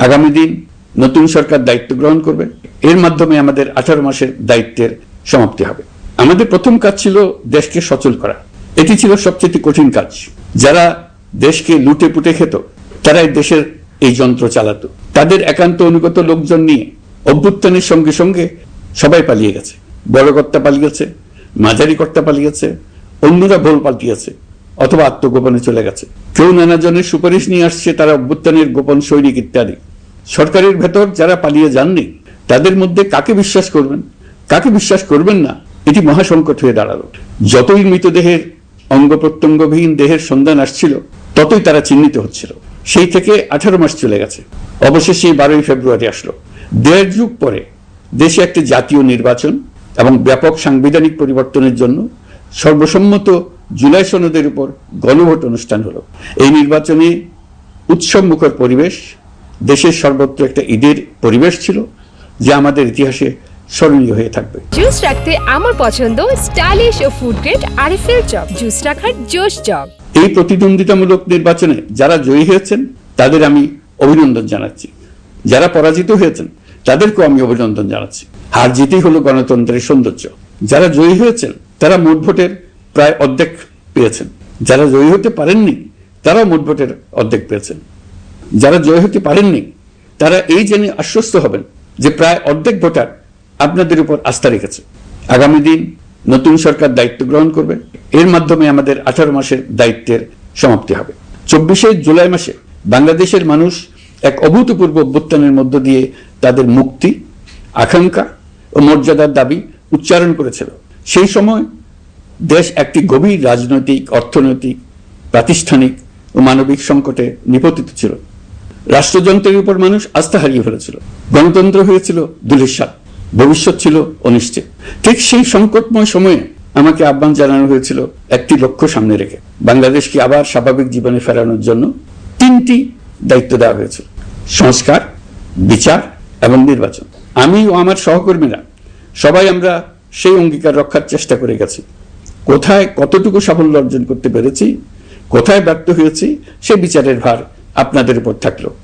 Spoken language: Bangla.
আগামী দিন নতুন সরকার দায়িত্ব গ্রহণ করবে। এর মাধ্যমে আমাদের 18 মাসের দায়িত্বের সমাপ্তি হবে। আমাদের প্রথম কাজ ছিল দেশকে সচল করা। এটি ছিল সবচেয়ে কঠিন কাজ। যারা দেশকে লুটে পুটে খেত তারাই দেশের এই যন্ত্র চালাতো। তাদের একান্ত অনুগত লোকজন নিয়ে অভ্যুত্থানের সঙ্গে সঙ্গে সবাই পালিয়ে গেছে। বড় কর্তা পালিয়েছে, মাঝারি কর্তা পালিয়েছে, অন্যরা ভোল পাল্টিয়েছে অথবা আত্মগোপনে চলে গেছে। কেউ নানা জনের সুপারিশ নিয়ে আসছে, তারা অভ্যুত্থানের গোপন সৈনিক ইত্যাদি। সরকারের ভেতর যারা পালিয়ে যাননি তাদের মধ্যে কাকে বিশ্বাস করবেন, কাকে বিশ্বাস করবেন না, এটি মহাসংকট হয়ে দাঁড়ালো। যতই মৃতদেহের অঙ্গ প্রত্যঙ্গবিহীন দেহের সন্ধান আসছিল ততই তারা চিহ্নিত হচ্ছিল। সেই থেকে 18 মাস চলে গেছে। অবশেষে 12ই ফেব্রুয়ারি আসলো। 1.5 যুগ পরে দেশে একটি জাতীয় নির্বাচন এবং ব্যাপক সাংবিধানিক পরিবর্তনের জন্য সর্বসম্মত জুলাই সনদের উপর গণভোট অনুষ্ঠান হলো। এই নির্বাচনে উৎসব মুখর পরিবেশ, দেশের সর্বত্র একটা ঈদের পরিবেশ ছিল, যা আমাদের ইতিহাসে স্মরণীয় হয়ে থাকবে। জুস রাখতে আমার পছন্দ স্টাইলিশ ও ফুড গ্রেড আরএফএল চপ। জুস রাখার জোশ চপ। এই প্রতিদ্বন্দ্বিতামূলক নির্বাচনে যারা জয়ী হয়েছেন তাদের আমি অভিনন্দন জানাচ্ছি। যারা পরাজিত হয়েছেন তাদেরকেও আমি অভিনন্দন জানাচ্ছি। হার জিতই হলো গণতন্ত্রের সৌন্দর্য। যারা জয়ী হয়েছেন তারা মোট ভোটের প্রায় অর্ধেক পেয়েছেন। যারা জয়ী হতে পারেননি তারাও মোট ভোটের অর্ধেক পেয়েছেন। যারা জয়ী হতে পারেননি তারা এই জেনে আশ্বস্ত হবেন যে প্রায় অর্ধেক ভোটার আপনাদের উপর আস্থা রেখেছে। আগামী দিন নতুন সরকার দায়িত্ব গ্রহণ করবে। এর মাধ্যমে আমাদের 18 মাসের দায়িত্বের সমাপ্তি হবে। 24শে জুলাই মাসে বাংলাদেশের মানুষ এক অভূতপূর্ব অভ্যুত্থানের মধ্য দিয়ে তাদের মুক্তি, আকাঙ্ক্ষা ও মর্যাদার দাবি উচ্চারণ করেছিল। সেই সময় দেশ একটি গভীর রাজনৈতিক, অর্থনৈতিক, প্রাতিষ্ঠানিক ও মানবিক সংকটে নিপতিত ছিল। রাষ্ট্রযন্ত্রের উপর মানুষ আস্থা হারিয়ে ফেলেছিল। গণতন্ত্র হয়েছিল ধূলিসাৎ, ভবিষ্যৎ ছিল অনিশ্চিত। ঠিক সেই সংকটময় সময়ে আমাকে আহ্বান জানানো হয়েছিল একটি লক্ষ্য সামনে রেখে। বাংলাদেশকে আবার স্বাভাবিক জীবনে ফেরানোর জন্য 3টি দায়িত্ব দেওয়া হয়েছিল: সংস্কার, বিচার এবং নির্বাচন। আমি ও আমার সহকর্মীরা সবাই আমরা সেই অঙ্গীকার রক্ষার চেষ্টা করে গেছি। কোথায় কতটুকু সাফল্য অর্জন করতে পেরেছি, কোথায় ব্যর্থ হয়েছি, সে বিচারের ভার আপনাদের উপর থাকলো।